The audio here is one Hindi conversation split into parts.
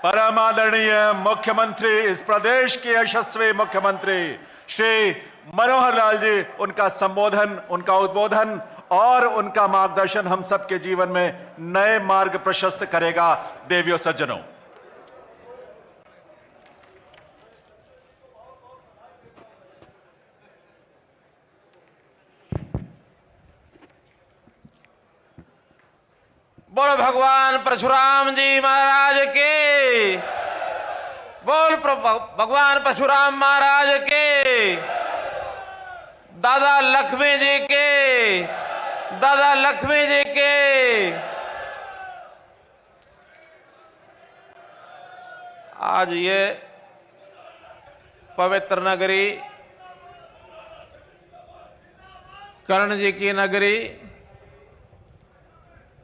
परम आदरणीय मुख्यमंत्री, इस प्रदेश के यशस्वी मुख्यमंत्री श्री मनोहर लाल जी, उनका संबोधन, उनका उद्बोधन और उनका मार्गदर्शन हम सबके जीवन में नए मार्ग प्रशस्त करेगा। देवियों सज्जनों, बोल भगवान परशुराम जी महाराज के, बोल भगवान परशुराम महाराज के, दादा लक्ष्मी जी के, दादा लक्ष्मी जी के। आज ये पवित्र नगरी, कर्ण जी की नगरी,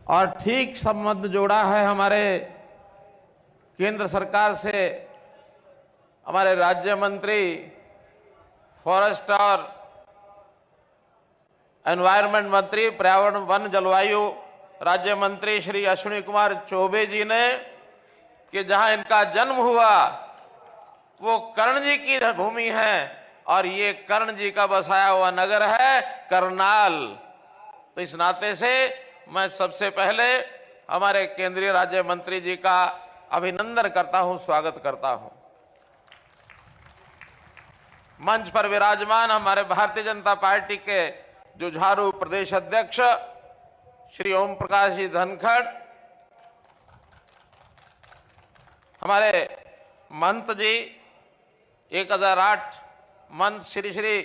और ठीक संबंध जोड़ा है हमारे केंद्र सरकार से हमारे राज्य मंत्री फॉरेस्ट और एनवायरनमेंट मंत्री, पर्यावरण वन जलवायु राज्य मंत्री श्री अश्विनी कुमार चौबे जी ने, कि जहां इनका जन्म हुआ वो कर्ण जी की भूमि है और ये कर्ण जी का बसाया हुआ नगर है करनाल। तो इस नाते से मैं सबसे पहले हमारे केंद्रीय राज्य मंत्री जी का अभिनंदन करता हूं, स्वागत करता हूं। मंच पर विराजमान हमारे भारतीय जनता पार्टी के जुझारू प्रदेश अध्यक्ष श्री ओम प्रकाश जी धनखड़, हमारे मंत जी 1008 मंत श्री श्री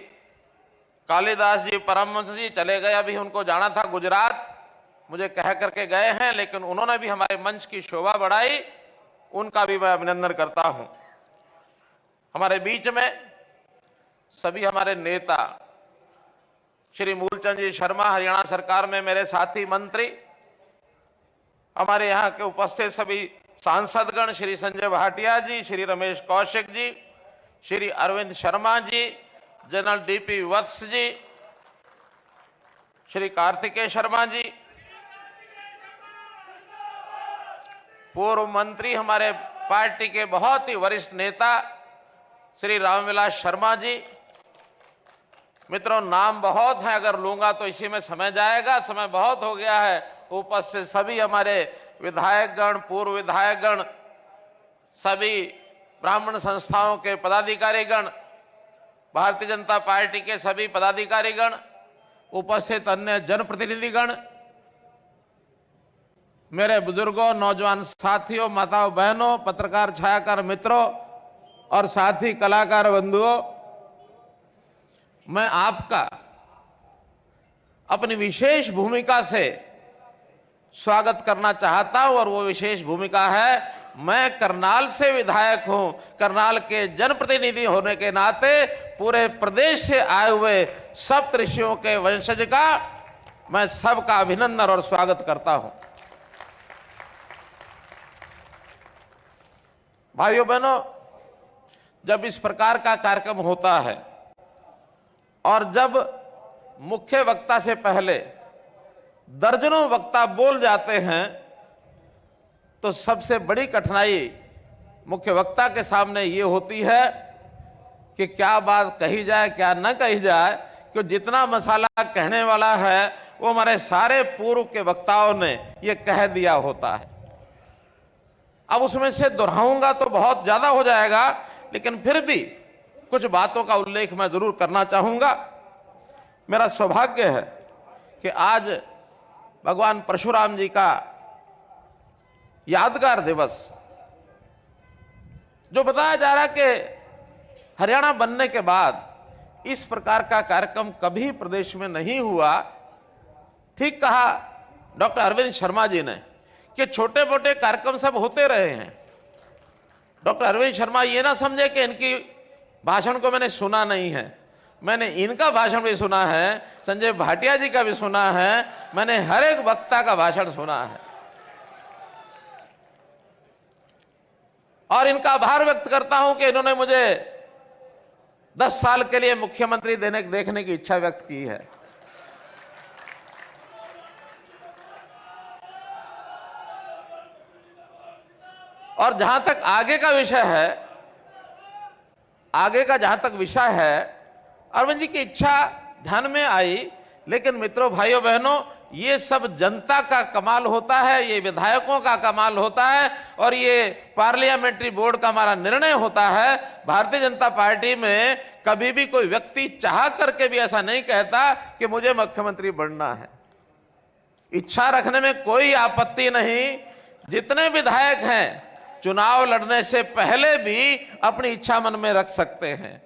कालिदास जी परमहंस जी चले गए, अभी उनको जाना था गुजरात, मुझे कह करके गए हैं, लेकिन उन्होंने भी हमारे मंच की शोभा बढ़ाई, उनका भी मैं अभिनंदन करता हूं। हमारे बीच में सभी हमारे नेता, श्री मूलचंद जी शर्मा हरियाणा सरकार में मेरे साथी मंत्री, हमारे यहाँ के उपस्थित सभी सांसदगण, श्री संजय भाटिया जी, श्री रमेश कौशिक जी, श्री अरविंद शर्मा जी, जनरल डीपी वत्स जी, श्री कार्तिकेय शर्मा जी, पूर्व मंत्री हमारे पार्टी के बहुत ही वरिष्ठ नेता श्री रामविलास शर्मा जी। मित्रों, नाम बहुत हैं, अगर लूंगा तो इसी में समय जाएगा, समय बहुत हो गया है। उपस्थित सभी हमारे विधायकगण, पूर्व विधायकगण, सभी ब्राह्मण संस्थाओं के पदाधिकारीगण, भारतीय जनता पार्टी के सभी पदाधिकारीगण, उपस्थित अन्य जनप्रतिनिधिगण, मेरे बुजुर्गों, नौजवान साथियों, माताओं बहनों, पत्रकार छायाकार मित्रों और साथी कलाकार बंधुओं, मैं आपका अपनी विशेष भूमिका से स्वागत करना चाहता हूं, और वो विशेष भूमिका है, मैं करनाल से विधायक हूं। करनाल के जनप्रतिनिधि होने के नाते पूरे प्रदेश से आए हुए सप्तऋषियों के वंशज का मैं सबका अभिनंदन और स्वागत करता हूं। भाइयों बहनों, जब इस प्रकार का कार्यक्रम होता है और जब मुख्य वक्ता से पहले दर्जनों वक्ता बोल जाते हैं, तो सबसे बड़ी कठिनाई मुख्य वक्ता के सामने ये होती है कि क्या बात कही जाए, क्या न कही जाए, कि जितना मसाला कहने वाला है वो हमारे सारे पूर्व के वक्ताओं ने ये कह दिया होता है। अब उसमें से दोहराऊंगा तो बहुत ज्यादा हो जाएगा, लेकिन फिर भी कुछ बातों का उल्लेख मैं जरूर करना चाहूंगा। मेरा सौभाग्य है कि आज भगवान परशुराम जी का यादगार दिवस, जो बताया जा रहा है कि हरियाणा बनने के बाद इस प्रकार का कार्यक्रम कभी प्रदेश में नहीं हुआ। ठीक कहा डॉक्टर अरविंद शर्मा जी ने कि छोटे मोटे कार्यक्रम सब होते रहे हैं। डॉक्टर अरविंद शर्मा ये ना समझे कि इनकी भाषण को मैंने सुना नहीं है, मैंने इनका भाषण भी सुना है, संजय भाटिया जी का भी सुना है, मैंने हर एक वक्ता का भाषण सुना है, और इनका आभार व्यक्त करता हूं कि इन्होंने मुझे 10 साल के लिए मुख्यमंत्री देखने की इच्छा व्यक्त की है। और जहां तक आगे का विषय है, आगे का जहां तक विषय है, अरविंद जी की इच्छा ध्यान में आई, लेकिन मित्रों, भाइयों बहनों, ये सब जनता का कमाल होता है, ये विधायकों का कमाल होता है, और ये पार्लियामेंट्री बोर्ड का हमारा निर्णय होता है। भारतीय जनता पार्टी में कभी भी कोई व्यक्ति चाह करके भी ऐसा नहीं कहता कि मुझे मुख्यमंत्री बनना है। इच्छा रखने में कोई आपत्ति नहीं। जितने विधायक हैं चुनाव लड़ने से पहले भी अपनी इच्छा मन में रख सकते हैं,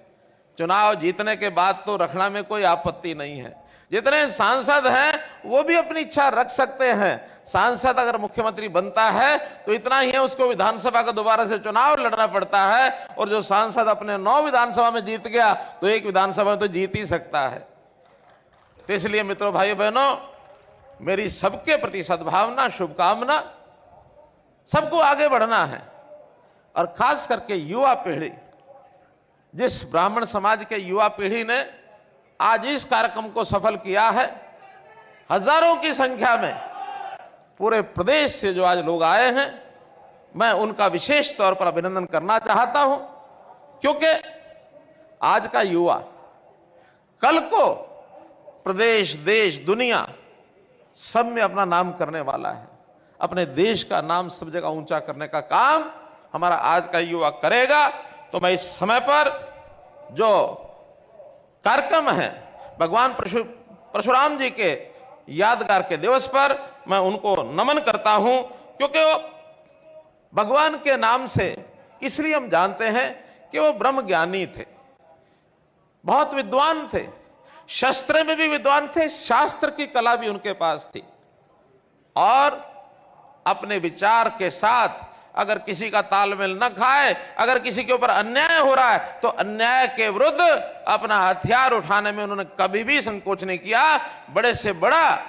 चुनाव जीतने के बाद तो रखना में कोई आपत्ति नहीं है। जितने सांसद हैं वो भी अपनी इच्छा रख सकते हैं। सांसद अगर मुख्यमंत्री बनता है तो इतना ही है, उसको विधानसभा का दोबारा से चुनाव लड़ना पड़ता है, और जो सांसद अपने 9 विधानसभा में जीत गया तो 1 विधानसभा में तो जीत ही सकता है। तो इसलिए मित्रों, भाइयों बहनों, मेरी सबके प्रति सद्भावना, शुभकामना, सबको आगे बढ़ना है, और खास करके युवा पीढ़ी, जिस ब्राह्मण समाज के युवा पीढ़ी ने आज इस कार्यक्रम को सफल किया है, हजारों की संख्या में पूरे प्रदेश से जो आज लोग आए हैं, मैं उनका विशेष तौर पर अभिनंदन करना चाहता हूं, क्योंकि आज का युवा कल को प्रदेश, देश, दुनिया सब में अपना नाम करने वाला है। अपने देश का नाम सब जगह ऊंचा करने का काम हमारा आज का युवा करेगा। तो मैं इस समय पर जो कार्यक्रम है भगवान परशुराम जी के यादगार के दिवस पर, मैं उनको नमन करता हूं, क्योंकि वो भगवान के नाम से इसलिए हम जानते हैं कि वो ब्रह्म ज्ञानी थे, बहुत विद्वान थे, शस्त्र में भी विद्वान थे, शास्त्र की कला भी उनके पास थी, और अपने विचार के साथ अगर किसी का तालमेल न खाए, अगर किसी के ऊपर अन्याय हो रहा है तो अन्याय के विरुद्ध अपना हथियार उठाने में उन्होंने कभी भी संकोच नहीं किया। बड़े से बड़ा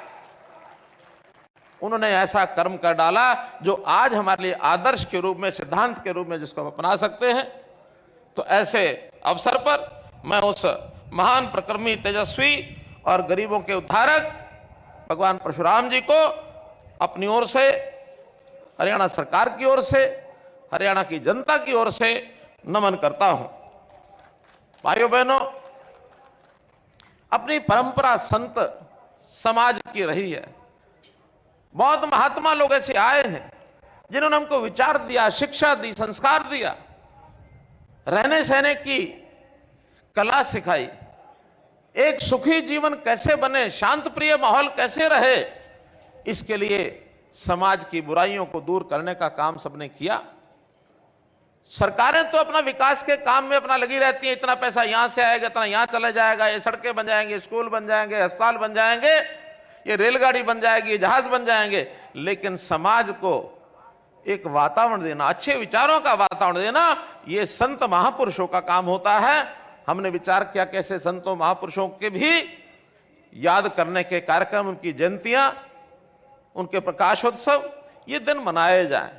उन्होंने ऐसा कर्म कर डाला जो आज हमारे लिए आदर्श के रूप में, सिद्धांत के रूप में जिसको हम अपना सकते हैं। तो ऐसे अवसर पर मैं उस महान, प्रक्रमी, तेजस्वी और गरीबों के उद्धारक भगवान परशुराम जी को अपनी ओर से, हरियाणा सरकार की ओर से, हरियाणा की जनता की ओर से नमन करता हूं। भाइयों बहनों, अपनी परंपरा संत समाज की रही है। बहुत महात्मा लोग ऐसे आए हैं जिन्होंने हमको विचार दिया, शिक्षा दी, संस्कार दिया, रहने सहने की कला सिखाई, एक सुखी जीवन कैसे बने, शांत प्रिय माहौल कैसे रहे, इसके लिए समाज की बुराइयों को दूर करने का काम सबने किया। सरकारें तो अपना विकास के काम में अपना लगी रहती हैं, इतना पैसा यहां से आएगा, इतना यहां चला जाएगा, ये सड़कें बन जाएंगे, स्कूल बन जाएंगे, अस्पताल बन जाएंगे, ये रेलगाड़ी बन जाएगी, ये जहाज बन जाएंगे, लेकिन समाज को एक वातावरण देना, अच्छे विचारों का वातावरण देना, ये संत महापुरुषों का काम होता है। हमने विचार किया कैसे संतों महापुरुषों के भी याद करने के कार्यक्रम, उनकी जयंतियां, उनके प्रकाशोत्सव, ये दिन मनाए जाएं।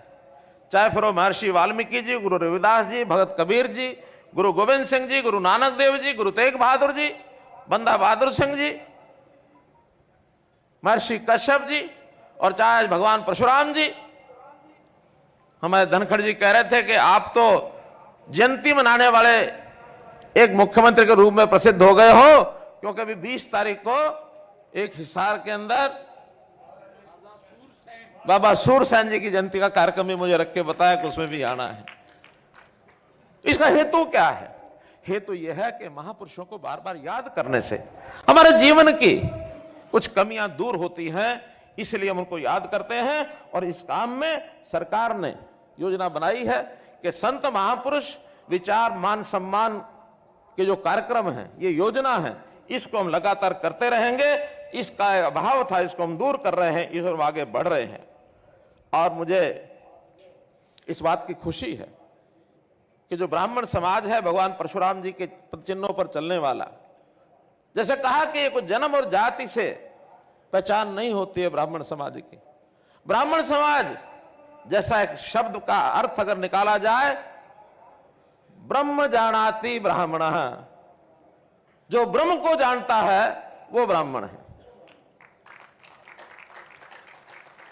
चाहे फिर वो महर्षि वाल्मीकि जी, गुरु रविदास जी, भगत कबीर जी, गुरु गोविंद सिंह जी, गुरु नानक देव जी, गुरु तेग बहादुर जी, बंदा बहादुर सिंह जी, महर्षि कश्यप जी, और चाहे भगवान परशुराम जी। हमारे धनखड़ जी कह रहे थे कि आप तो जयंती मनाने वाले एक मुख्यमंत्री के रूप में प्रसिद्ध हो गए हो, क्योंकि अभी 20 तारीख को एक हिसार के अंदर बाबा सूरसेन जी की जयंती का कार्यक्रम भी मुझे रख के बताया कि उसमें भी आना है। इसका हेतु क्या है? हेतु यह है कि महापुरुषों को बार बार याद करने से हमारे जीवन की कुछ कमियां दूर होती हैं, इसलिए हम उनको याद करते हैं। और इस काम में सरकार ने योजना बनाई है कि संत महापुरुष विचार, मान, सम्मान के जो कार्यक्रम हैं, ये योजना है, इसको हम लगातार करते रहेंगे। इसका अभाव था, इसको हम दूर कर रहे हैं, इस ओर आगे बढ़ रहे हैं। और मुझे इस बात की खुशी है कि जो ब्राह्मण समाज है, भगवान परशुराम जी के चिन्हों पर चलने वाला, जैसे कहा कि कुछ जन्म और जाति से पहचान नहीं होती है ब्राह्मण समाज की। ब्राह्मण समाज जैसा एक शब्द का अर्थ अगर निकाला जाए, ब्रह्म जानाति ब्राह्मणः, जो ब्रह्म को जानता है वो ब्राह्मण है।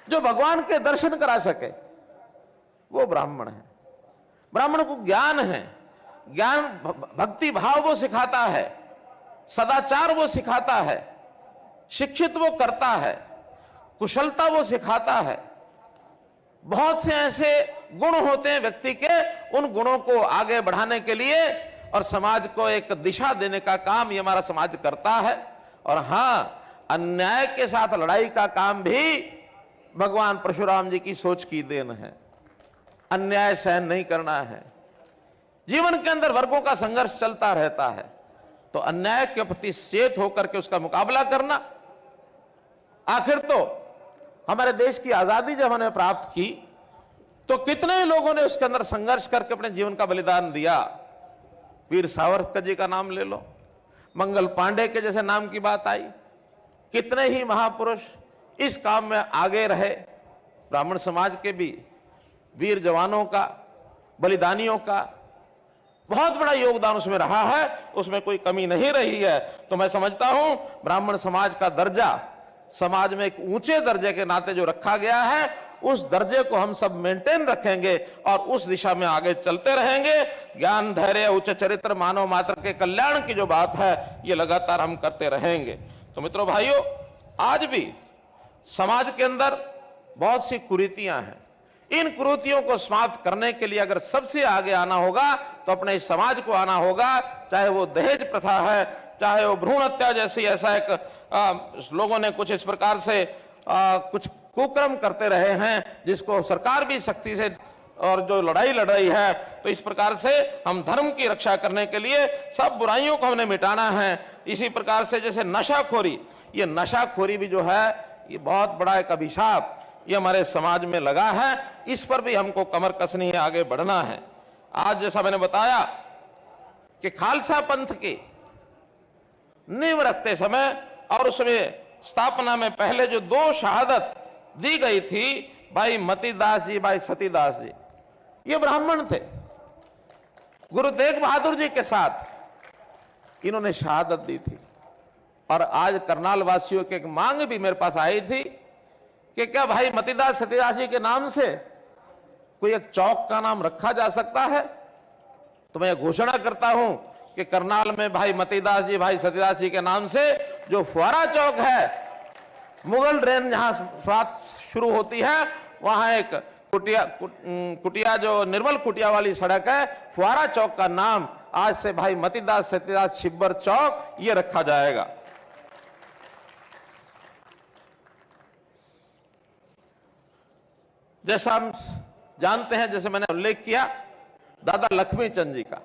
जो भगवान के दर्शन करा सके, वो ब्राह्मण है। ब्राह्मण को ज्ञान है, ज्ञान भक्ति भाव वो सिखाता है, सदाचार वो सिखाता है, शिक्षित वो करता है, कुशलता वो सिखाता है। बहुत से ऐसे गुण होते हैं व्यक्ति के, उन गुणों को आगे बढ़ाने के लिए और समाज को एक दिशा देने का काम ये हमारा समाज करता है। और हां, अन्याय के साथ लड़ाई का काम भी भगवान परशुराम जी की सोच की देन है। अन्याय सहन नहीं करना है। जीवन के अंदर वर्गों का संघर्ष चलता रहता है, तो अन्याय के प्रति सचेत होकर के उसका मुकाबला करना। आखिर तो हमारे देश की आजादी जब हमने प्राप्त की तो कितने ही लोगों ने उसके अंदर संघर्ष करके अपने जीवन का बलिदान दिया। वीर सावरकर जी का नाम ले लो, मंगल पांडे के जैसे नाम की बात आई, कितने ही महापुरुष इस काम में आगे रहे। ब्राह्मण समाज के भी वीर जवानों का, बलिदानियों का बहुत बड़ा योगदान उसमें रहा है, उसमें कोई कमी नहीं रही है। तो मैं समझता हूं ब्राह्मण समाज का दर्जा समाज में एक ऊंचे दर्जे के नाते जो रखा गया है, उस दर्जे को हम सब मेंटेन रखेंगे और उस दिशा में आगे चलते रहेंगे। ज्ञान, धैर्य, उच्च चरित्र, मानव मात्र के कल्याण की जो बात है, ये लगातार हम करते रहेंगे। तो मित्रों भाइयों, आज भी समाज के अंदर बहुत सी कुरीतियां हैं। इन कुरीतियों को समाप्त करने के लिए अगर सबसे आगे आना होगा तो अपने इस समाज को आना होगा। चाहे वो दहेज प्रथा है, चाहे वो भ्रूण हत्या जैसी ऐसा एक लोगों ने कुछ इस प्रकार से कुछ कुक्रम करते रहे हैं, जिसको सरकार भी सख्ती से और जो लड़ाई लड़ रही है। तो इस प्रकार से हम धर्म की रक्षा करने के लिए सब बुराइयों को हमने मिटाना है। इसी प्रकार से जैसे नशाखोरी, ये नशाखोरी भी जो है ये बहुत बड़ा एक अभिशाप ये हमारे समाज में लगा है। इस पर भी हमको कमर कसनी है, आगे बढ़ना है। आज जैसा मैंने बताया कि खालसा पंथ की नींव रखते समय और उसमें स्थापना में पहले जो 2 शहादत दी गई थी, भाई मतीदास जी, भाई सतीदास जी, ये ब्राह्मण थे। गुरु तेग बहादुर जी के साथ इन्होंने शहादत दी थी। और आज करनाल वासियों की एक मांग भी मेरे पास आई थी कि क्या भाई मतीदास सतीदास जी के नाम से कोई एक चौक का नाम रखा जा सकता है। तो मैं घोषणा करता हूं कि करनाल में भाई मतीदास जी, भाई सतीदास जी के नाम से जो फुआरा चौक है, मुगल रेंज जहां बात शुरू होती है, वहां एक कुटिया जो निर्मल कुटिया वाली सड़क है, फुआरा चौक का नाम आज से भाई मतीदास सतीदास छिब्बर चौक ये रखा जाएगा। जैसा हम जानते हैं, जैसे मैंने उल्लेख किया दादा लक्ष्मीचंद जी का,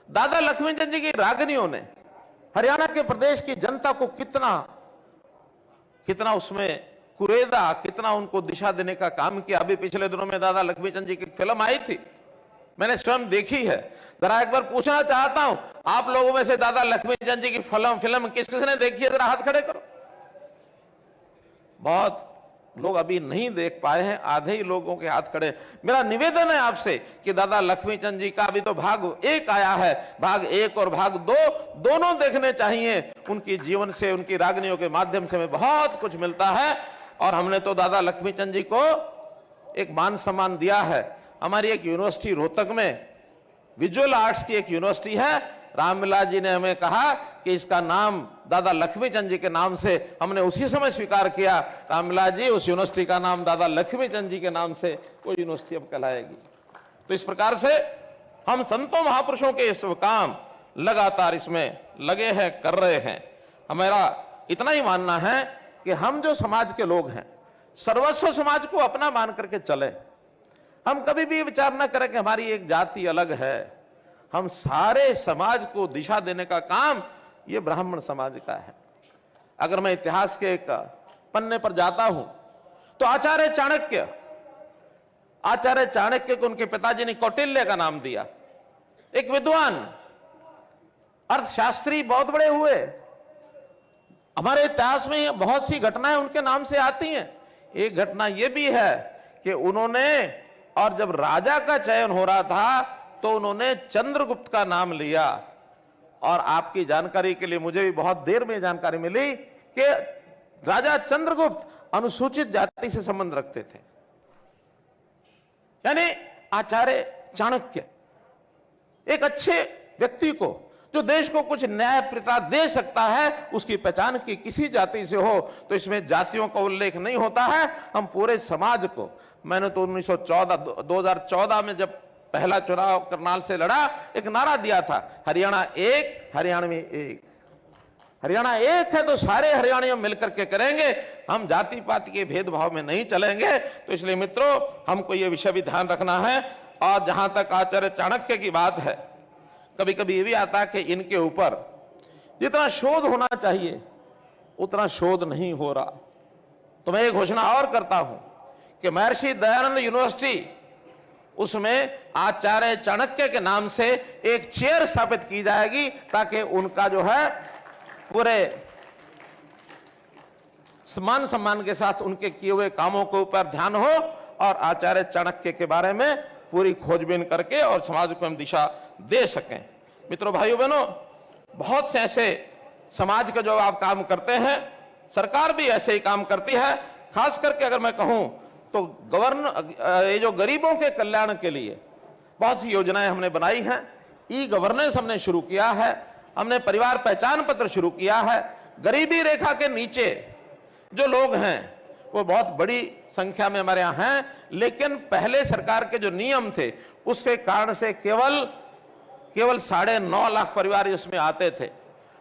दादा लक्ष्मीचंद जी की रागनियों ने हरियाणा के प्रदेश की जनता को कितना उसमें कुरेदा, कितना उनको दिशा देने का काम किया। अभी पिछले दिनों में दादा लक्ष्मीचंद जी की फिल्म आई थी, मैंने स्वयं देखी है। जरा एक बार पूछना चाहता हूं, आप लोगों में से दादा लक्ष्मीचंद जी की फिल्म किस किसने देखी है? जरा हाथ खड़े करो। बहुत लोग अभी नहीं देख पाए हैं, आधे ही लोगों के हाथ खड़े। मेरा निवेदन है आपसे कि दादा लक्ष्मीचंद जी का अभी तो भाग 1 आया है, भाग 1 और भाग 2 दोनों देखने चाहिए। उनकी जीवन से, उनकी रागनियों के माध्यम से हमें बहुत कुछ मिलता है। और हमने तो दादा लक्ष्मीचंद जी को एक मान सम्मान दिया है। हमारी एक यूनिवर्सिटी रोहतक में विजुअल आर्ट्स की एक यूनिवर्सिटी है, रामविलास जी ने हमें कहा कि इसका नाम दादा लक्ष्मीचंद जी के नाम से, हमने उसी समय स्वीकार किया, रामविलास जी उस यूनिवर्सिटी का नाम दादा लक्ष्मीचंद जी के नाम से वो यूनिवर्सिटी अब कहलाएगी। तो इस प्रकार से हम संतों महापुरुषों के इस काम लगातार इसमें लगे हैं, कर रहे हैं। हमारा इतना ही मानना है कि हम जो समाज के लोग हैं, सर्वस्व समाज को अपना मान करके चले। हम कभी भी विचार न करें कि हमारी एक जाति अलग है। हम सारे समाज को दिशा देने का काम ये ब्राह्मण समाज का है। अगर मैं इतिहास के एक पन्ने पर जाता हूं तो आचार्य चाणक्य को उनके पिताजी ने कौटिल्य का नाम दिया। एक विद्वान अर्थशास्त्री बहुत बड़े हुए। हमारे इतिहास में बहुत सी घटनाएं उनके नाम से आती हैं। एक घटना यह भी है कि उन्होंने, और जब राजा का चयन हो रहा था तो उन्होंने चंद्रगुप्त का नाम लिया। और आपकी जानकारी के लिए मुझे भी बहुत देर में जानकारी मिली कि राजा चंद्रगुप्त अनुसूचित जाति से संबंध रखते थे। यानी आचार्य चाणक्य, एक अच्छे व्यक्ति को जो देश को कुछ न्याय प्रता दे सकता है, उसकी पहचान की किसी जाति से हो तो इसमें जातियों का उल्लेख नहीं होता है। हम पूरे समाज को, मैंने तो 2014 में जब पहला चुनाव करनाल से लड़ा, एक नारा दिया था, हरियाणा एक, हरियाणवी एक। हरियाणा एक है तो सारे हरियाणियों मिलकर के करेंगे, हम जाति पाति के भेदभाव में नहीं चलेंगे। तो इसलिए मित्रों, हमको यह विषय भी ध्यान रखना है। और जहां तक आचार्य चाणक्य की बात है, कभी कभी ये भी आता है कि इनके ऊपर जितना शोध होना चाहिए उतना शोध नहीं हो रहा। तो मैं एक घोषणा और करता हूं कि महर्षि दयानंद यूनिवर्सिटी, उसमें आचार्य चाणक्य के नाम से एक चेयर स्थापित की जाएगी, ताकि उनका जो है पूरे मान सम्मान के साथ उनके किए हुए कामों के ऊपर ध्यान हो और आचार्य चाणक्य के बारे में पूरी खोजबीन करके और समाज को हम दिशा दे सकें। मित्रों, भाइयों बहनों, बहुत से ऐसे समाज का जो आप काम करते हैं, सरकार भी ऐसे ही काम करती है। खास करके अगर मैं कहूं तो ये जो गरीबों के कल्याण के लिए बहुत सी योजनाएं हमने बनाई हैं। ई गवर्नेंस हमने शुरू किया है, हमने परिवार पहचान पत्र शुरू किया है। गरीबी रेखा के नीचे जो लोग हैं वो बहुत बड़ी संख्या में हमारे यहाँ हैं, लेकिन पहले सरकार के जो नियम थे उसके कारण से केवल 9.5 लाख परिवार उसमें आते थे।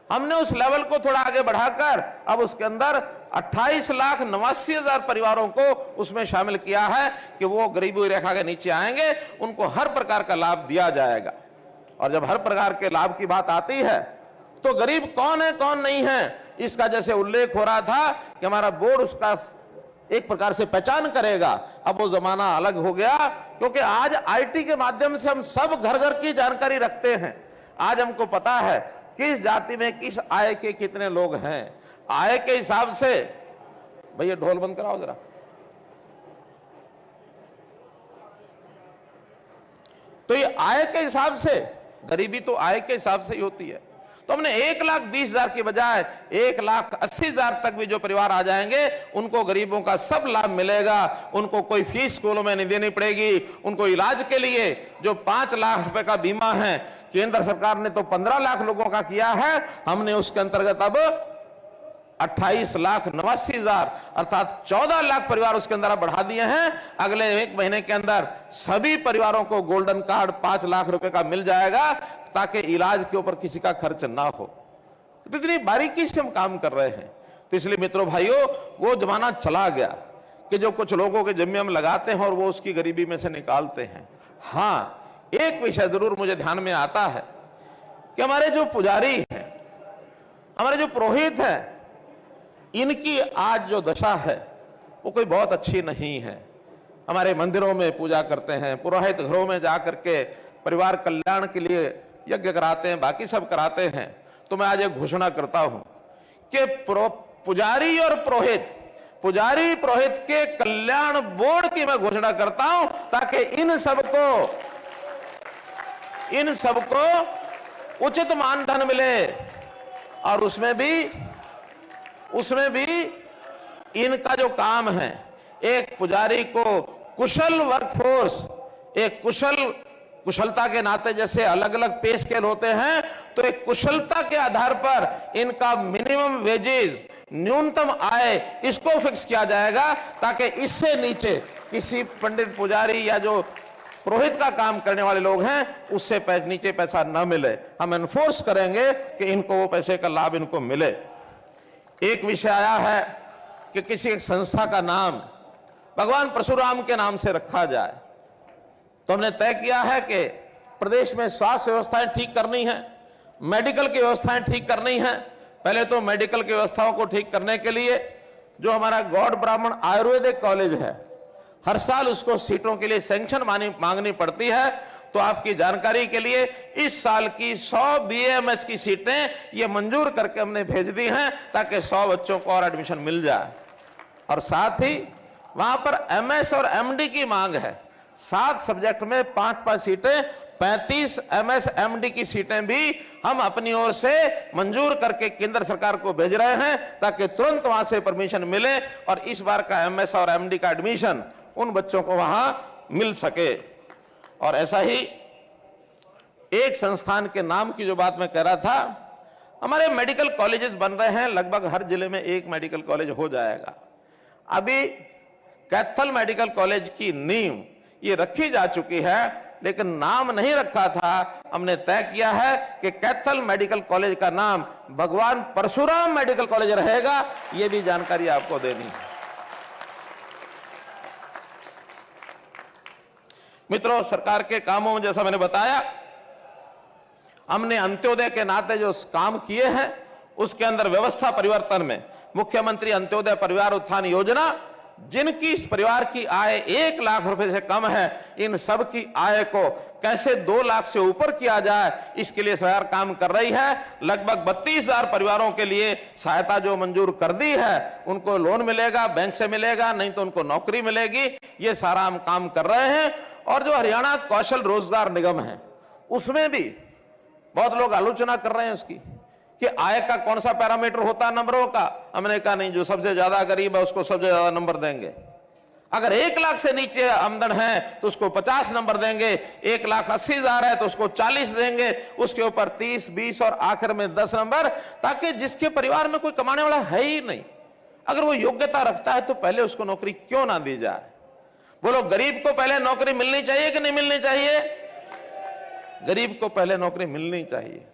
हमने उस लेवल को थोड़ा आगे बढ़ाकर अब उसके अंदर 28,89,000 परिवारों को उसमें शामिल किया है कि वो गरीबी रेखा के नीचे आएंगे, उनको हर प्रकार का लाभ दिया जाएगा। और जब हर प्रकार के लाभ की बात आती है तो गरीब कौन है कौन नहीं है, इसका जैसे उल्लेख हो रहा था कि हमारा बोर्ड उसका एक प्रकार से पहचान करेगा। अब वो जमाना अलग हो गया, क्योंकि आज आईटी के माध्यम से हम सब घर घर की जानकारी रखते हैं। आज हमको पता है किस जाति में किस आय के कितने लोग हैं। आय के हिसाब से, भैया ढोल बंद कराओ जरा, तो ये आय के हिसाब से, गरीबी तो आय के हिसाब से ही होती है। तो हमने 1,20,000 की बजाय 1,80,000 तक भी जो परिवार आ जाएंगे उनको गरीबों का सब लाभ मिलेगा। उनको कोई फीस स्कूलों में नहीं देनी पड़ेगी। उनको इलाज के लिए जो 5 लाख रुपए का बीमा है, केंद्र सरकार ने तो 15 लाख लोगों का किया है, हमने उसके अंतर्गत अब 28,89,000 अर्थात 14 लाख परिवार उसके अंदर बढ़ा दिए हैं। अगले 1 महीने के अंदर सभी परिवारों को गोल्डन कार्ड 5 लाख रुपए का मिल जाएगा, ताकि इलाज के ऊपर किसी का खर्च ना हो। तो इतनी बारीकी से हम काम कर रहे हैं। तो इसलिए मित्रों भाइयों, वो जमाना चला गया कि जो कुछ लोगों के जिम्मे हम लगाते हैं और वो उसकी गरीबी में से निकालते हैं। हाँ, एक विषय जरूर मुझे ध्यान में आता है कि हमारे जो पुजारी हैं, हमारे जो पुरोहित हैं, इनकी आज जो दशा है वो कोई बहुत अच्छी नहीं है। हमारे मंदिरों में पूजा करते हैं, पुरोहित घरों में जाकर के परिवार कल्याण के लिए यज्ञ कराते हैं, बाकी सब कराते हैं। तो मैं आज एक घोषणा करता हूं कि पुजारी और पुजारी पुरोहित के कल्याण बोर्ड की मैं घोषणा करता हूं, ताकि इन सबको उचित मानधन मिले। और उसमें भी इनका जो काम है, एक पुजारी को कुशल वर्कफोर्स, एक कुशलता के नाते जैसे अलग अलग पे स्केल होते हैं, तो एक कुशलता के आधार पर इनका मिनिमम वेजेस, न्यूनतम आय, इसको फिक्स किया जाएगा, ताकि इससे नीचे किसी पंडित पुजारी या जो पुरोहित का काम करने वाले लोग हैं उससे नीचे पैसा न मिले। हम एनफोर्स करेंगे कि इनको वो पैसे का लाभ इनको मिले। एक विषय आया है कि किसी एक संस्था का नाम भगवान परशुराम के नाम से रखा जाए। तो हमने तय किया है कि प्रदेश में स्वास्थ्य व्यवस्थाएं ठीक करनी है, मेडिकल की व्यवस्थाएं ठीक करनी है। पहले तो मेडिकल की व्यवस्थाओं को ठीक करने के लिए जो हमारा गौड़ ब्राह्मण आयुर्वेदिक कॉलेज है, हर साल उसको सीटों के लिए सैंक्शन मांगनी पड़ती है। तो आपकी जानकारी के लिए इस साल की 100 बीएमएस की सीटें ये मंजूर करके हमने भेज दी हैं, ताकि 100 बच्चों को और एडमिशन मिल जाए। और साथ ही वहां पर एमएस और एमडी की मांग है। 7 सब्जेक्ट में 5-5 सीटें, 35 एमएस एमडी की सीटें भी हम अपनी ओर से मंजूर करके केंद्र सरकार को भेज रहे हैं, ताकि तुरंत वहां से परमिशन मिले और इस बार का एमएस और एमडी का एडमिशन उन बच्चों को वहां मिल सके। और ऐसा ही एक संस्थान के नाम की जो बात मैं कह रहा था, हमारे मेडिकल कॉलेजेस बन रहे हैं, लगभग हर जिले में एक मेडिकल कॉलेज हो जाएगा। अभी कैथल मेडिकल कॉलेज की नींव ये रखी जा चुकी है, लेकिन नाम नहीं रखा था। हमने तय किया है कि कैथल मेडिकल कॉलेज का नाम भगवान परशुराम मेडिकल कॉलेज रहेगा। ये भी जानकारी आपको देनी है। मित्रों, सरकार के कामों में जैसा मैंने बताया, हमने अंत्योदय के नाते जो काम किए हैं उसके अंदर व्यवस्था परिवर्तन में मुख्यमंत्री अंत्योदय परिवार उत्थान योजना, जिनकी इस परिवार की आय 1 लाख रुपए से कम है, इन सब की आय को कैसे 2 लाख से ऊपर किया जाए, इसके लिए सरकार काम कर रही है। लगभग 32,000 परिवारों के लिए सहायता जो मंजूर कर दी है, उनको लोन मिलेगा, बैंक से मिलेगा, नहीं तो उनको नौकरी मिलेगी। ये सारा हम काम कर रहे हैं। और जो हरियाणा कौशल रोजगार निगम है, उसमें भी बहुत लोग आलोचना कर रहे हैं उसकी कि आय का कौन सा पैरामीटर होता है नंबरों का। हमने कहा नहीं, जो सबसे ज्यादा गरीब है उसको सबसे ज्यादा नंबर देंगे। अगर 1 लाख से नीचे आमदन है तो उसको 50 नंबर देंगे, 1,80,000 है तो उसको 40 देंगे, उसके ऊपर 30, 20 और आखिर में 10 नंबर, ताकि जिसके परिवार में कोई कमाने वाला है ही नहीं, अगर वो योग्यता रखता है तो पहले उसको नौकरी क्यों ना दी जाए। बोलो, गरीब को पहले नौकरी मिलनी चाहिए कि नहीं मिलनी चाहिए? गरीब को पहले नौकरी मिलनी चाहिए।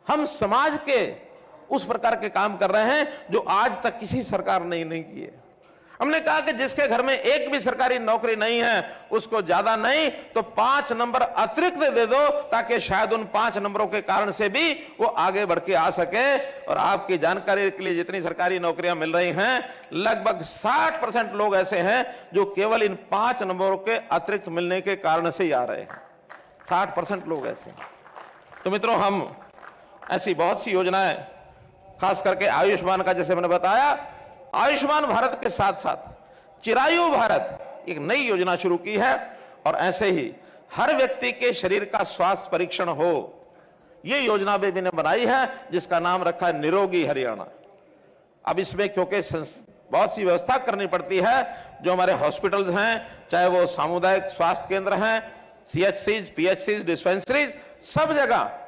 हम समाज के उस प्रकार के काम कर रहे हैं जो आज तक किसी सरकार ने नहीं किए। हमने कहा कि जिसके घर में एक भी सरकारी नौकरी नहीं है, उसको ज्यादा नहीं तो 5 नंबर अतिरिक्त दे दो, ताकि शायद उन 5 नंबरों के कारण से भी वो आगे बढ़ के आ सके। और आपकी जानकारी के लिए, जितनी सरकारी नौकरियां मिल रही हैं, लगभग 60% लोग ऐसे हैं जो केवल इन 5 नंबरों के अतिरिक्त मिलने के कारण से ही आ रहे हैं। 60% लोग ऐसे हैं। तो मित्रों, हम ऐसी बहुत सी योजनाएं, खास करके आयुष्मान का, जैसे मैंने बताया, आयुष्मान भारत के साथ साथ चिरायु भारत एक नई योजना शुरू की है। और ऐसे ही हर व्यक्ति के शरीर का स्वास्थ्य परीक्षण हो, यह योजना भी मैंने बनाई है, जिसका नाम रखा है निरोगी हरियाणा। अब इसमें क्योंकि बहुत सी व्यवस्था करनी पड़ती है, जो हमारे हॉस्पिटल्स हैं, चाहे वो सामुदायिक स्वास्थ्य केंद्र हैं, CHCs, PHCs, डिस्पेंसरीज, सब जगह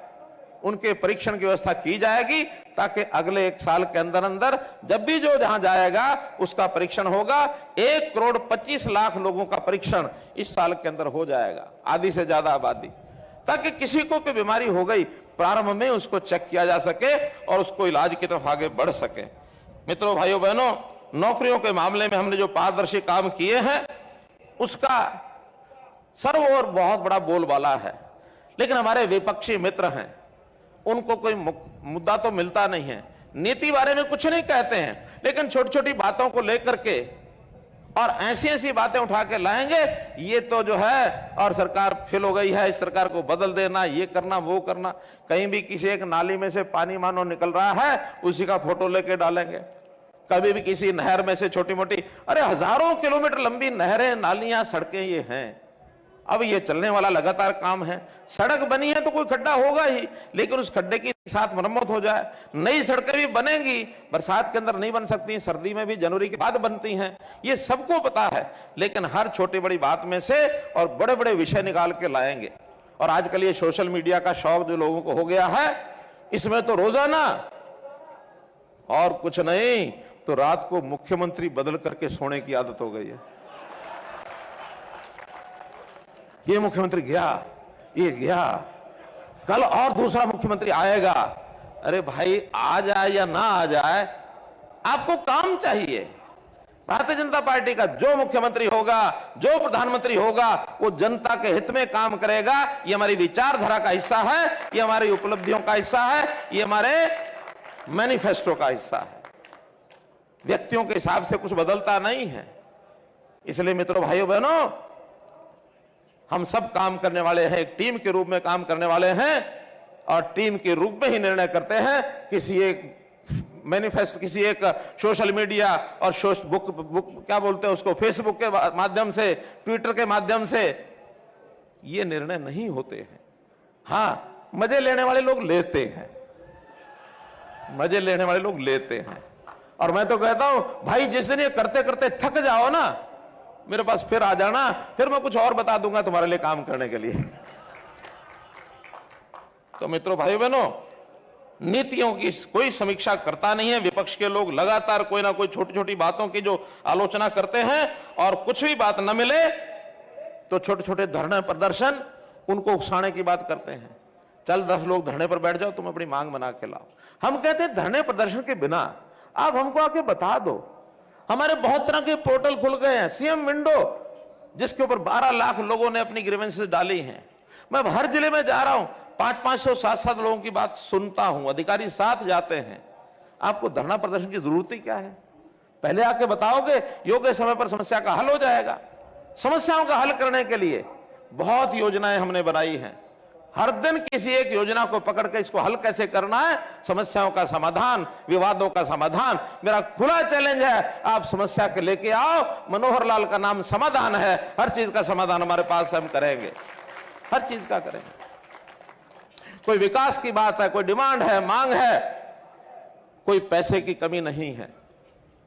उनके परीक्षण की व्यवस्था की जाएगी, ताकि अगले 1 साल के अंदर अंदर जब भी जो जहां जाएगा उसका परीक्षण होगा। 1,25,00,000 लोगों का परीक्षण इस साल के अंदर हो जाएगा, आधी से ज्यादा आबादी, ताकि किसी को कोई बीमारी हो गई, प्रारंभ में उसको चेक किया जा सके और उसको इलाज की तरफ आगे बढ़ सके। मित्रों, भाइयों बहनों, नौकरियों के मामले में हमने जो पारदर्शी काम किए हैं, उसका सर्व और बहुत बड़ा बोलबाला है। लेकिन हमारे विपक्षी मित्र हैं, उनको कोई मुद्दा तो मिलता नहीं है, नीति बारे में कुछ नहीं कहते हैं, लेकिन छोटी छोटी बातों को लेकर के और ऐसी ऐसी बातें उठा के लाएंगे, ये तो जो है, और सरकार फेल हो गई है, इस सरकार को बदल देना, ये करना, वो करना। कहीं भी किसी एक नाली में से पानी मानो निकल रहा है, उसी का फोटो लेके डालेंगे। कभी भी किसी नहर में से छोटी मोटी, अरे हजारों किलोमीटर लंबी नहरें, नालियां, सड़कें ये हैं। अब ये चलने वाला लगातार काम है। सड़क बनी है तो कोई खड्डा होगा ही, लेकिन उस खड्डे की साथ मरम्मत हो जाए। नई सड़कें भी बनेंगी, बरसात के अंदर नहीं बन सकती, सर्दी में भी जनवरी के बाद बनती हैं, ये सबको पता है। लेकिन हर छोटी बड़ी बात में से और बड़े बड़े विषय निकाल के लाएंगे। और आजकल ये सोशल मीडिया का शौक जो लोगों को हो गया है, इसमें तो रोजाना और कुछ नहीं तो रात को मुख्यमंत्री बदल करके सोने की आदत हो गई है। ये मुख्यमंत्री गया, ये गया, कल और दूसरा मुख्यमंत्री आएगा। अरे भाई, आ जाए या ना आ जाए, आपको काम चाहिए। भारतीय जनता पार्टी का जो मुख्यमंत्री होगा, जो प्रधानमंत्री होगा, वो जनता के हित में काम करेगा। ये हमारी विचारधारा का हिस्सा है, ये हमारी उपलब्धियों का हिस्सा है, ये हमारे मैनिफेस्टो का हिस्सा है। व्यक्तियों के हिसाब से कुछ बदलता नहीं है। इसलिए मित्रों, भाइयों बहनों, हम सब काम करने वाले हैं, एक टीम के रूप में काम करने वाले हैं, और टीम के रूप में ही निर्णय करते हैं। किसी एक मैनिफेस्टो, किसी एक सोशल मीडिया और बुक क्या बोलते हैं उसको, फेसबुक के माध्यम से, ट्विटर के माध्यम से ये निर्णय नहीं होते हैं। हाँ, मजे लेने वाले लोग लेते हैं, मजे लेने वाले लोग लेते हैं। और मैं तो कहता हूं भाई, जिस दिन ये करते करते थक जाओ ना, मेरे पास फिर आ जाना, फिर मैं कुछ और बता दूंगा तुम्हारे लिए काम करने के लिए। तो मित्रों, भाई बहनों, नीतियों की कोई समीक्षा करता नहीं है। विपक्ष के लोग लगातार कोई ना कोई छोटी छोटी बातों की जो आलोचना करते हैं, और कुछ भी बात न मिले तो छोटे छोटे धरने प्रदर्शन, उनको उकसाने की बात करते हैं। चल 10 लोग धरने पर बैठ जाओ, तुम अपनी मांग बना के लाओ। हम कहते हैं धरने प्रदर्शन के बिना आप हमको आके बता दो। हमारे बहुत तरह के पोर्टल खुल गए हैं, सीएम विंडो, जिसके ऊपर 12 लाख लोगों ने अपनी ग्रीवेंसेस डाली हैं। मैं हर जिले में जा रहा हूं, 500-500 700 लोगों की बात सुनता हूं, अधिकारी साथ जाते हैं। आपको धरना प्रदर्शन की जरूरत ही क्या है? पहले आके बताओगे, योग्य समय पर समस्या का हल हो जाएगा। समस्याओं का हल करने के लिए बहुत योजनाएं हमने बनाई हैं। हर दिन किसी एक योजना को पकड़ के इसको हल कैसे करना है, समस्याओं का समाधान, विवादों का समाधान, मेरा खुला चैलेंज है। आप समस्या के लेके आओ, मनोहर लाल का नाम समाधान है। हर चीज का समाधान हमारे पास हम करेंगे, हर चीज का करेंगे। कोई विकास की बात है, कोई डिमांड है, मांग है, कोई पैसे की कमी नहीं है।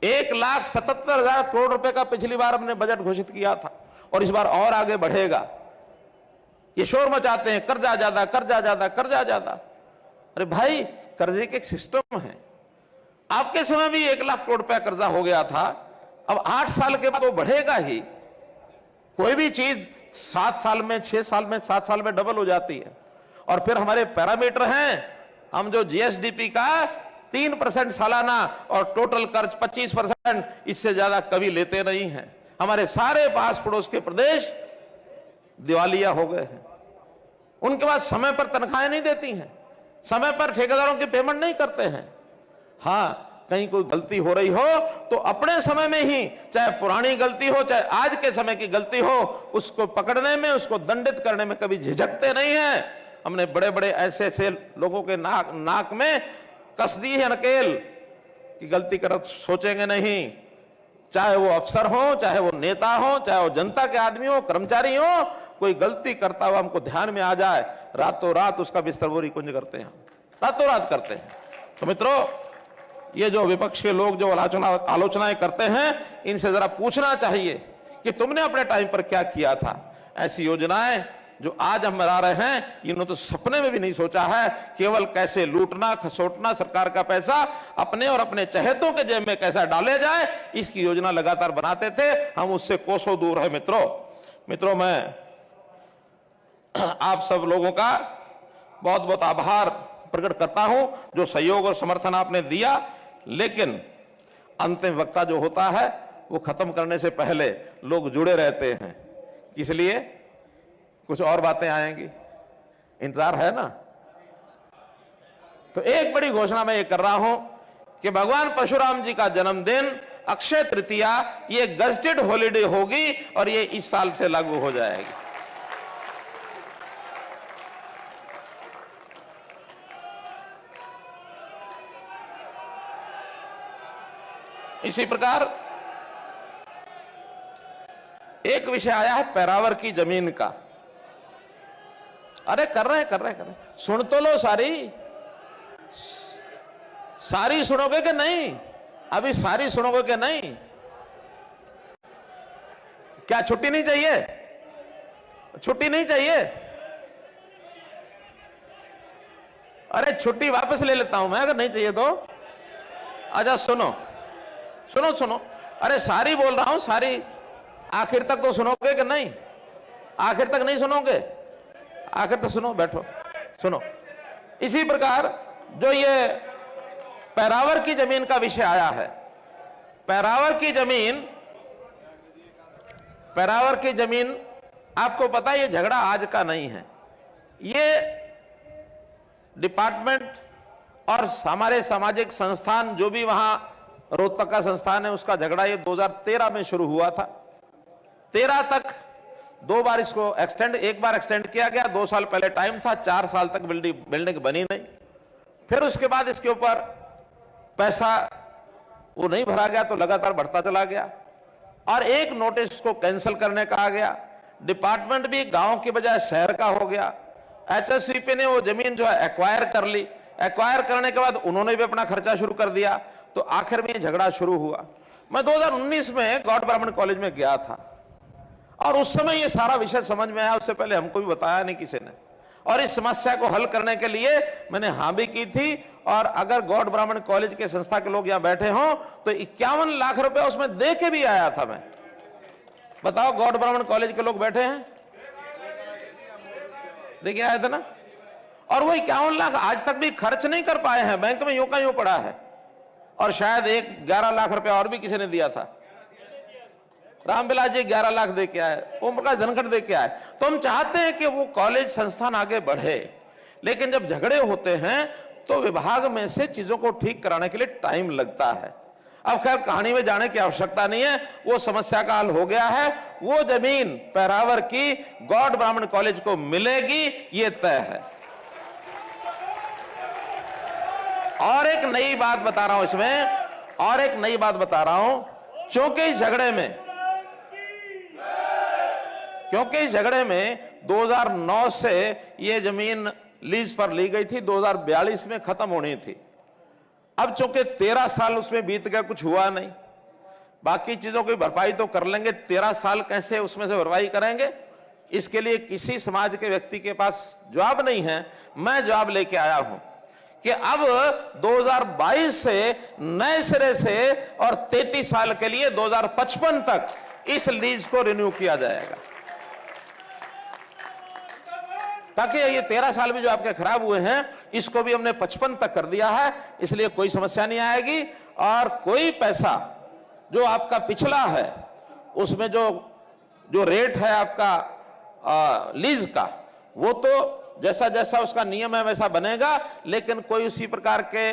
1,77,000 करोड़ रुपए का पिछली बार हमने बजट घोषित किया था, और इस बार और आगे बढ़ेगा। ये शोर मचाते हैं, कर्जा ज्यादा, कर्जा ज्यादा, कर्जा ज्यादा। अरे भाई, कर्जे के एक सिस्टम है। आपके समय भी 1 लाख करोड़ रुपया कर्जा हो गया था, अब 8 साल के बाद वो बढ़ेगा ही। कोई भी चीज 7 साल में, 6 साल में, 7 साल में डबल हो जाती है। और फिर हमारे पैरामीटर हैं, हम जो जीएसडीपी का 3% सालाना और टोटल कर्ज 25%, इससे ज्यादा कभी लेते नहीं हैं। हमारे सारे पास पड़ोस के प्रदेश दिवालिया हो गए हैं। उनके पास समय पर तनख्वाहें नहीं देती हैं, समय पर ठेकेदारों की पेमेंट नहीं करते हैं। हाँ, कहीं कोई गलती हो रही हो तो अपने समय में ही, चाहे पुरानी गलती हो चाहे आज के समय की गलती हो, उसको पकड़ने में, उसको दंडित करने में कभी झिझकते नहीं हैं। हमने बड़े बड़े ऐसे लोगों के नाक में कस दी है नकेल कि गलती कर सोचेंगे नहीं। चाहे वो अफसर हो, चाहे वो नेता हो, चाहे वो जनता के आदमी हो, कर्मचारी हो, कोई गलती करता हुआ हमको ध्यान में आ जाए, रातों रात उसका बिस्तरबोरी कुंज करते हैं, रातों रात करते हैं। तो मित्रों, ये जो विपक्ष के लोग जो आलोचनाएं करते हैं, इनसे जरा पूछना चाहिए कि तुमने अपने टाइम पर क्या किया था। ऐसी योजनाएं जो आज हम बना रहे हैं, इन्होंने तो सपने में भी नहीं सोचा है। केवल कैसे लूटना खसोटना सरकार का पैसा अपने और अपने चहेतों के जेब में कैसा डाले जाए, इसकी योजना लगातार बनाते थे। हम उससे कोसों दूर है। मित्रों, मैं आप सब लोगों का बहुत बहुत आभार प्रकट करता हूं, जो सहयोग और समर्थन आपने दिया। लेकिन अंतिम वक्ता जो होता है, वो खत्म करने से पहले लोग जुड़े रहते हैं, इसलिए कुछ और बातें आएंगी, इंतजार है ना। तो एक बड़ी घोषणा मैं ये कर रहा हूं कि भगवान परशुराम जी का जन्मदिन अक्षय तृतीया, ये गजटेड हॉलिडे होगी और ये इस साल से लागू हो जाएगी। इसी प्रकार एक विषय आया है पैरावर की जमीन का। अरे कर रहे हैं, सुन तो लो, सारी सुनोगे कि नहीं? अभी सारी सुनोगे कि नहीं? क्या छुट्टी नहीं चाहिए? छुट्टी नहीं चाहिए? अरे छुट्टी वापस ले लेता हूं मैं, अगर नहीं चाहिए तो। अच्छा सुनो, अरे सारी बोल रहा हूं, सारी आखिर तक तो सुनोगे कि नहीं? आखिर तक नहीं सुनोगे? आखिर तक सुनो, बैठो सुनो। इसी प्रकार जो ये पैरावर की जमीन का विषय आया है, पैरावर की जमीन आपको पता है, ये झगड़ा आज का नहीं है। ये डिपार्टमेंट और हमारे सामाजिक संस्थान, जो भी वहां रोहतक का संस्थान है, उसका झगड़ा ये 2013 में शुरू हुआ था। 13 तक 2 बार इसको एक बार एक्सटेंड किया गया। 2 साल पहले टाइम था, 4 साल तक बिल्डिंग बनी नहीं। फिर उसके बाद इसके ऊपर पैसा वो नहीं भरा गया, तो लगातार बढ़ता चला गया और एक नोटिस को कैंसिल करने का आ गया। डिपार्टमेंट भी गांव की बजाय शहर का हो गया। एचएसवीपी ने वो जमीन जो है एक्वायर कर ली। एक्वायर करने के बाद उन्होंने भी अपना खर्चा शुरू कर दिया, तो आखिर में ये झगड़ा शुरू हुआ। मैं 2019 में गॉड ब्राह्मण कॉलेज में गया था। और उस समय ये सारा विषय समझ में आया, उससे पहले हमको भी बताया नहीं किसी ने। और इस समस्या को हल करने के लिए मैंने हाँ भी की थी। और अगर गौड़ ब्राह्मण कॉलेज के संस्था के लोग यहां बैठे हों तो 51 लाख रुपए उसमें दे के भी आया था मैं। बताओ, गौड़ ब्राह्मण कॉलेज के लोग बैठे हैं, देखिए आया था ना। और वो 51 लाख आज तक भी खर्च नहीं कर पाए हैं, बैंक में यूं का यूं पड़ा है। और शायद 11 लाख रुपया और भी किसी ने दिया था। रामविलास जी 11 लाख दे के आए, ओम प्रकाश धनखड़ दे के आए। तो हम चाहते हैं कि वो कॉलेज संस्थान आगे बढ़े, लेकिन जब झगड़े होते हैं तो विभाग में से चीजों को ठीक कराने के लिए टाइम लगता है। अब खैर कहानी में जाने की आवश्यकता नहीं है, वो समस्या का हल हो गया है। वो जमीन पैरावर की गौड़ ब्राह्मण कॉलेज को मिलेगी, ये तय है। और एक नई बात बता रहा हूं इसमें, और एक नई बात बता रहा हूं, क्योंकि इस झगड़े में 2009 से ये जमीन लीज पर ली गई थी, 2042 में खत्म होनी थी। अब चूंकि 13 साल उसमें बीत गया, कुछ हुआ नहीं। बाकी चीजों की भरपाई तो कर लेंगे, 13 साल कैसे उसमें से भरपाई करेंगे? इसके लिए किसी समाज के व्यक्ति के पास जवाब नहीं है। मैं जवाब लेके आया हूं कि अब 2022 से नए सिरे से और 33 साल के लिए 2055 तक इस लीज को रिन्यू किया जाएगा, ताकि ये 13 साल भी जो आपके खराब हुए हैं इसको भी हमने 55 तक कर दिया है। इसलिए कोई समस्या नहीं आएगी। और कोई पैसा जो आपका पिछला है उसमें जो रेट है आपका लीज का, वो तो जैसा जैसा उसका नियम है वैसा बनेगा, लेकिन कोई उसी प्रकार के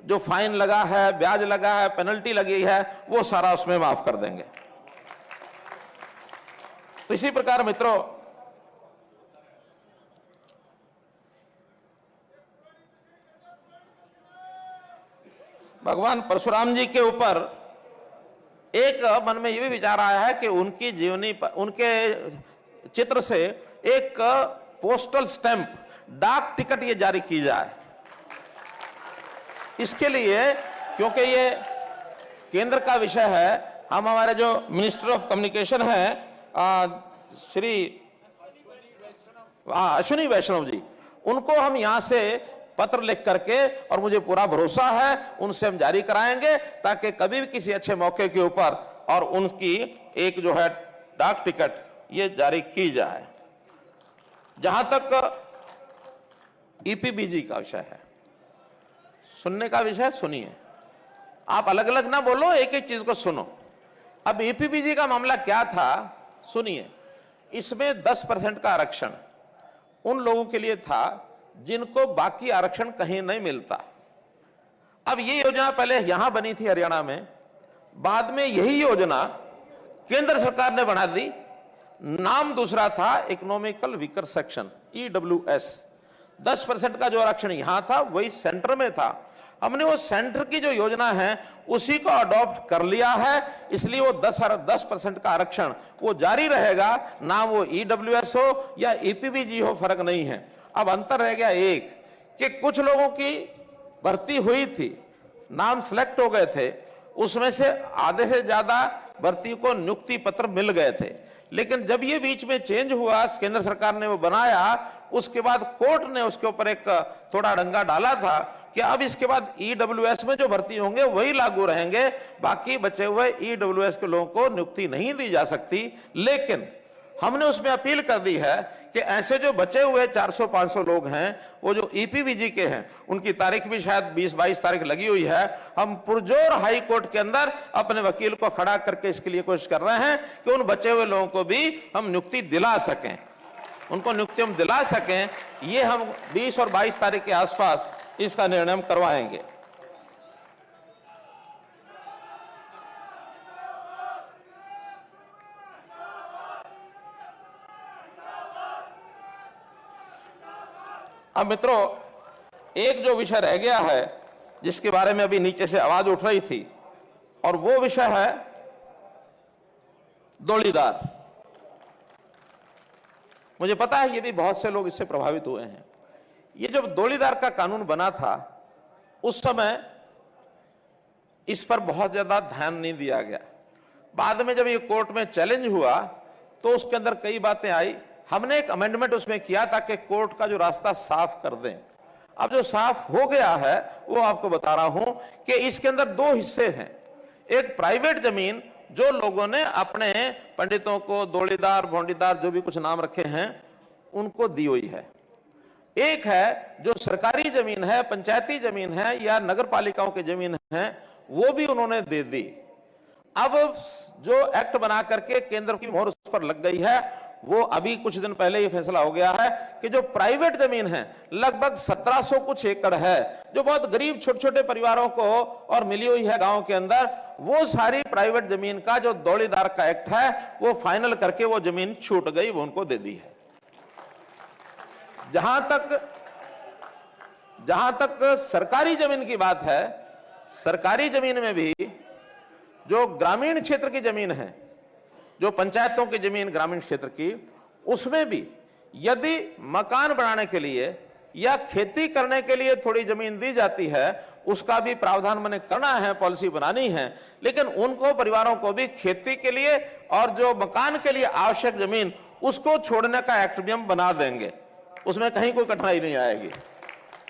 जो फाइन लगा है, ब्याज लगा है, पेनल्टी लगी है, वो सारा उसमें माफ कर देंगे। तो इसी प्रकार मित्रों, भगवान परशुराम जी के ऊपर एक मन में यह भी विचार आया है कि उनकी जीवनी पर, उनके चित्र से एक पोस्टल स्टैंप, डाक टिकट ये जारी की जाए। इसके लिए, क्योंकि ये केंद्र का विषय है, हम हमारे जो मिनिस्टर ऑफ कम्युनिकेशन है श्री अश्विनी वैष्णव जी, उनको हम यहां से पत्र लिख करके, और मुझे पूरा भरोसा है उनसे हम जारी कराएंगे, ताकि कभी भी किसी अच्छे मौके के ऊपर और उनकी एक जो है डाक टिकट ये जारी की जाए। जहां तक ईपीबीजी का विषय है, सुनने का विषय सुनिए, आप अलग अलग ना बोलो, एक एक चीज को सुनो। अब ईपीबीजी का मामला क्या था सुनिए। इसमें 10% का आरक्षण उन लोगों के लिए था जिनको बाकी आरक्षण कहीं नहीं मिलता। अब ये योजना पहले यहां बनी थी हरियाणा में, बाद में यही योजना केंद्र सरकार ने बना दी, नाम दूसरा था इकोनॉमिकल वीकर सेक्शन, EWS। 10% का जो आरक्षण यहां था वही सेंटर में था। हमने वो सेंटर की जो योजना है उसी को अडॉप्ट कर लिया है, इसलिए वो 10% का आरक्षण वो जारी रहेगा, ना वो EWS हो या EPBG हो, फर्क नहीं है। अब अंतर रह गया एक, कि कुछ लोगों की भर्ती हुई थी, नाम सिलेक्ट हो गए थे, उसमें से आधे से ज्यादा भर्ती को नियुक्ति पत्र मिल गए थे। लेकिन जब ये बीच में चेंज हुआ, केंद्र सरकार ने वो बनाया, उसके बाद कोर्ट ने उसके ऊपर एक थोड़ा डंगा डाला था कि अब इसके बाद EWS में जो भर्ती होंगे वही लागू रहेंगे, बाकी बचे हुए EWS के लोगों को नियुक्ति नहीं दी जा सकती। लेकिन हमने उसमें अपील कर दी है कि ऐसे जो बचे हुए 400-500 लोग हैं, वो जो EPBG के हैं, उनकी तारीख भी शायद 20-22 तारीख लगी हुई है। हम पुरजोर हाई कोर्ट के अंदर अपने वकील को खड़ा करके इसके लिए कोशिश कर रहे हैं कि उन बचे हुए लोगों को भी हम नियुक्ति दिला सकें, उनको नियुक्ति हम दिला सकें। ये हम 20 और 22 तारीख के आसपास इसका निर्णय हम करवाएंगे। अब मित्रों, एक जो विषय रह गया है जिसके बारे में अभी नीचे से आवाज उठ रही थी, और वो विषय है डोलीदार। मुझे पता है ये भी बहुत से लोग इससे प्रभावित हुए हैं। ये जब डोलीदार का कानून बना था उस समय इस पर बहुत ज्यादा ध्यान नहीं दिया गया। बाद में जब ये कोर्ट में चैलेंज हुआ तो उसके अंदर कई बातें आई। हमने एक अमेंडमेंट उसमें किया ताकि कोर्ट का जो रास्ता साफ कर दें। अब जो साफ हो गया है वो आपको बता रहा हूं कि इसके अंदर दो हिस्से हैं। एक प्राइवेट जमीन जो लोगों ने अपने पंडितों को, दौड़ीदार, भोंडीदार, जो भी कुछ नाम रखे हैं, उनको दी हुई है। एक है जो सरकारी जमीन है, पंचायती जमीन है या नगर पालिकाओं की जमीन है, वो भी उन्होंने दे दी। अब जो एक्ट बना करके केंद्र की मोहर उस पर लग गई है, वो अभी कुछ दिन पहले ही फैसला हो गया है कि जो प्राइवेट जमीन है, लगभग 1700 कुछ एकड़ है, जो बहुत गरीब छोटे छोटे परिवारों को और मिली हुई है गांव के अंदर, वो सारी प्राइवेट जमीन का जो दौड़ीदार का एक्ट है वो फाइनल करके वो जमीन छूट गई, वो उनको दे दी है। जहां तक सरकारी जमीन की बात है, सरकारी जमीन में भी जो ग्रामीण क्षेत्र की जमीन है, जो पंचायतों की जमीन ग्रामीण क्षेत्र की, उसमें भी यदि मकान बनाने के लिए या खेती करने के लिए थोड़ी जमीन दी जाती है, उसका भी प्रावधान मैंने करना है, पॉलिसी बनानी है। लेकिन उनको परिवारों को भी खेती के लिए और जो मकान के लिए आवश्यक जमीन, उसको छोड़ने का एक्ट भी हम बना देंगे, उसमें कहीं कोई कठिनाई नहीं आएगी।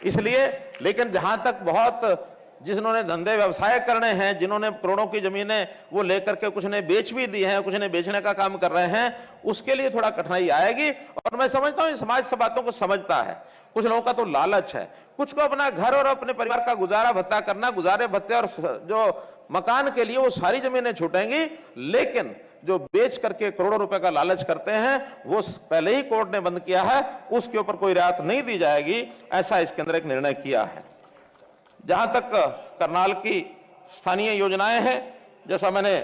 इसलिए, लेकिन जहां तक बहुत जिन्होंने धंधे व्यवसाय करने हैं, जिन्होंने करोड़ों की जमीनें वो लेकर के कुछ ने बेच भी दी हैं, कुछ ने बेचने का काम कर रहे हैं, उसके लिए थोड़ा कठिनाई आएगी। और मैं समझता हूं समाज सब बातों को समझता है। कुछ लोगों का तो लालच है, कुछ को अपना घर और अपने परिवार का गुजारा भत्ता करना, गुजारे भत्ते और जो मकान के लिए वो सारी जमीनें छूटेंगी। लेकिन जो बेच करके करोड़ों रुपए का लालच करते हैं, वो पहले ही कोर्ट ने बंद किया है, उसके ऊपर कोई रियायत नहीं दी जाएगी, ऐसा इसके अंदर एक निर्णय किया है। जहां तक करनाल की स्थानीय योजनाएं हैं, जैसा मैंने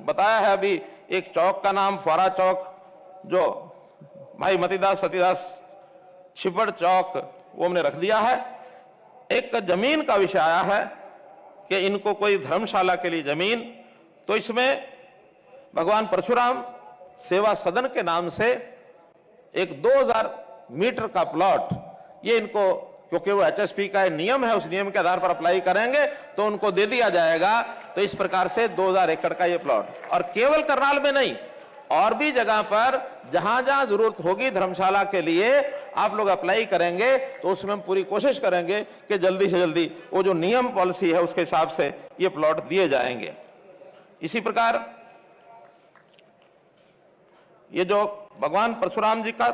बताया है, अभी एक चौक का नाम फुआरा चौक, जो भाई मतीदास सतीदास छिपड़ चौक, वो हमने रख दिया है। एक जमीन का विषय आया है कि इनको कोई धर्मशाला के लिए जमीन, तो इसमें भगवान परशुराम सेवा सदन के नाम से एक 2000 मीटर का प्लॉट, ये इनको, क्योंकि वो एचएसपी का नियम है, उस नियम के आधार पर अप्लाई करेंगे तो उनको दे दिया जाएगा। तो इस प्रकार से 2000 एकड़ का ये प्लॉट, और केवल करनाल में नहीं, और भी जगह पर जहां जहां जरूरत होगी धर्मशाला के लिए आप लोग अप्लाई करेंगे, तो उसमें हम पूरी कोशिश करेंगे कि जल्दी से जल्दी वो जो नियम पॉलिसी है उसके हिसाब से ये प्लॉट दिए जाएंगे। इसी प्रकार ये जो भगवान परशुराम जी का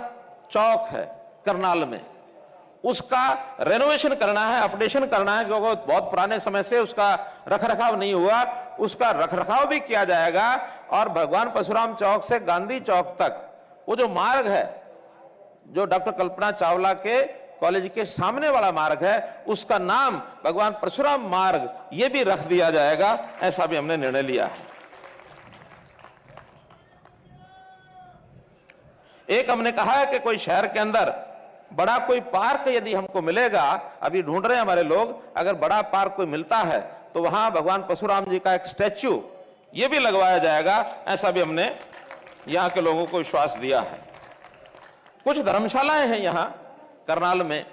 चौक है करनाल में, उसका रेनोवेशन करना है, अपडेशन करना है, क्योंकि बहुत पुराने समय से उसका रखरखाव नहीं हुआ, उसका रखरखाव भी किया जाएगा। और भगवान परशुराम चौक से गांधी चौक तक वो जो मार्ग है, जो डॉक्टर कल्पना चावला के कॉलेज के सामने वाला मार्ग है, उसका नाम भगवान परशुराम मार्ग ये भी रख दिया जाएगा, ऐसा भी हमने निर्णय लिया है। एक हमने कहा है कि कोई शहर के अंदर बड़ा कोई पार्क यदि हमको मिलेगा, अभी ढूंढ रहे हैं हमारे लोग, अगर बड़ा पार्क कोई मिलता है तो वहां भगवान परशुराम जी का एक स्टैच्यू ये भी लगवाया जाएगा, ऐसा भी हमने यहां के लोगों को विश्वास दिया है। कुछ धर्मशालाएं हैं यहां करनाल में,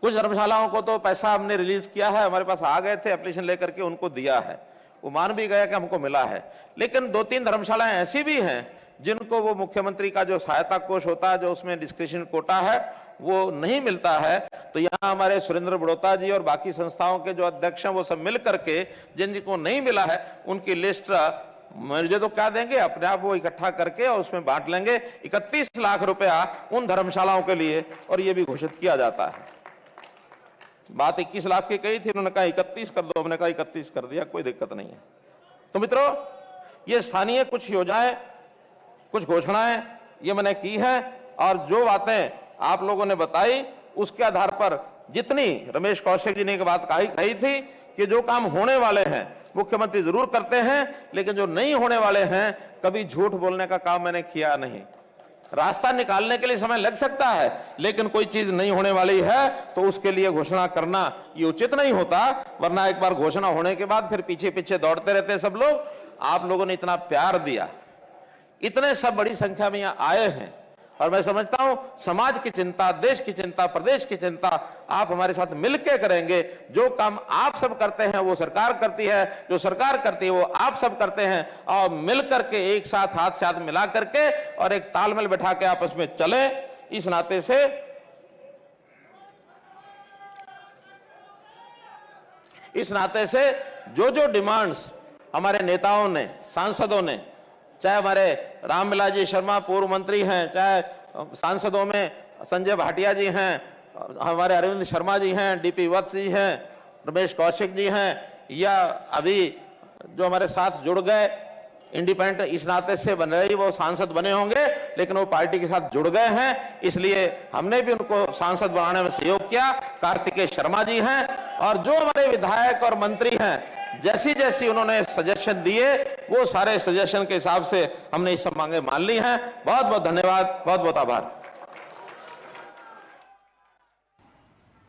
कुछ धर्मशालाओं को तो पैसा हमने रिलीज किया है, हमारे पास आ गए थे एप्लीकेशन लेकर के, उनको दिया है, वो मान भी गया कि हमको मिला है। लेकिन 2-3 धर्मशालाएं ऐसी भी हैं जिनको वो मुख्यमंत्री का जो सहायता कोष होता है, जो उसमें डिस्क्रिप्शन कोटा है, वो नहीं मिलता है। तो यहाँ हमारे सुरेंद्र बड़ोता जी और बाकी संस्थाओं के जो अध्यक्ष हैं वो सब मिल करके जिन जिनको नहीं मिला है उनकी लिस्ट मुझे तो क्या देंगे, अपने आप वो इकट्ठा करके और उसमें बांट लेंगे। 31 लाख रुपया उन धर्मशालाओं के लिए, और ये भी घोषित किया जाता है। बात 21 लाख की कही थी, उन्होंने कहा 31 कर दो, हमने कहा 31 कर दिया, कोई दिक्कत नहीं है। तो मित्रों, ये स्थानीय कुछ योजनाएं, कुछ घोषणाएं ये मैंने की है, और जो बातें आप लोगों ने बताई उसके आधार पर जितनी रमेश कौशिक जी ने एक बात कही थी कि जो काम होने वाले हैं मुख्यमंत्री जरूर करते हैं, लेकिन जो नहीं होने वाले हैं कभी झूठ बोलने का काम मैंने किया नहीं। रास्ता निकालने के लिए समय लग सकता है, लेकिन कोई चीज नहीं होने वाली है तो उसके लिए घोषणा करना ये उचित नहीं होता, वरना एक बार घोषणा होने के बाद फिर पीछे पीछे दौड़ते रहते हैं सब लोग। आप लोगों ने इतना प्यार दिया, इतने सब बड़ी संख्या में यहाँ आए हैं, और मैं समझता हूं समाज की चिंता, देश की चिंता, प्रदेश की चिंता आप हमारे साथ मिलकर करेंगे। जो काम आप सब करते हैं वो सरकार करती है, जो सरकार करती है वो आप सब करते हैं, और मिलकर के एक साथ हाथ से हाथ मिला करके और एक तालमेल बैठा के आपस में चले। इस नाते से जो डिमांड्स हमारे नेताओं ने, सांसदों ने, चाहे हमारे रामविलास जी शर्मा पूर्व मंत्री हैं, चाहे सांसदों में संजय भाटिया जी हैं, हमारे अरविंद शर्मा जी हैं, डीपी वत्स जी हैं, रमेश कौशिक जी हैं, या अभी जो हमारे साथ जुड़ गए इंडिपेंडेंट इस नाते से बन रही, वो सांसद बने होंगे लेकिन वो पार्टी के साथ जुड़ गए हैं, इसलिए हमने भी उनको सांसद बनाने में सहयोग किया। कार्तिकेय शर्मा जी हैं, और जो हमारे विधायक और मंत्री हैं, जैसी जैसी उन्होंने सजेशन दिए वो सारे सजेशन के हिसाब से हमने ये सब मांगे मान ली हैं। बहुत बहुत धन्यवाद, बहुत बहुत आभार।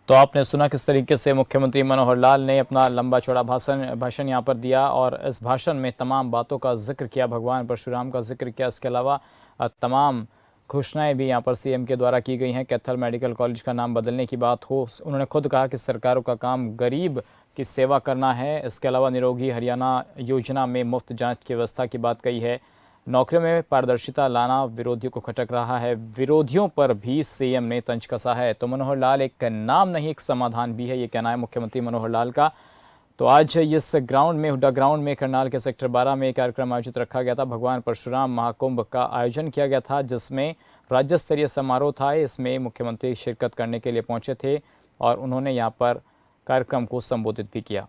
तो आपने सुना किस तरीके से मुख्यमंत्री मनोहर लाल ने अपना लंबा चौड़ा भाषण यहाँ पर दिया, और इस भाषण में तमाम बातों का जिक्र किया, भगवान परशुराम का जिक्र किया। इसके अलावा तमाम घोषणाएं भी यहाँ पर सीएम के द्वारा की गई हैं। कैथल मेडिकल कॉलेज का नाम बदलने की बात हो, उन्होंने खुद कहा कि सरकारों का काम गरीब की सेवा करना है। इसके अलावा निरोगी हरियाणा योजना में मुफ्त जांच की व्यवस्था की बात कही है। नौकरियों में पारदर्शिता लाना विरोधियों को खटक रहा है, विरोधियों पर भी सीएम ने तंज कसा है। तो मनोहर लाल एक नाम नहीं, एक समाधान भी है, ये कहना है मुख्यमंत्री मनोहर लाल का। तो आज इस ग्राउंड में, हुड्डा ग्राउंड में, करनाल के सेक्टर 12 में एक कार्यक्रम आयोजित रखा गया था। भगवान परशुराम महाकुंभ का आयोजन किया गया था, जिसमें राज्य स्तरीय समारोह था। इसमें मुख्यमंत्री शिरकत करने के लिए पहुंचे थे और उन्होंने यहाँ पर कार्यक्रम को संबोधित भी किया।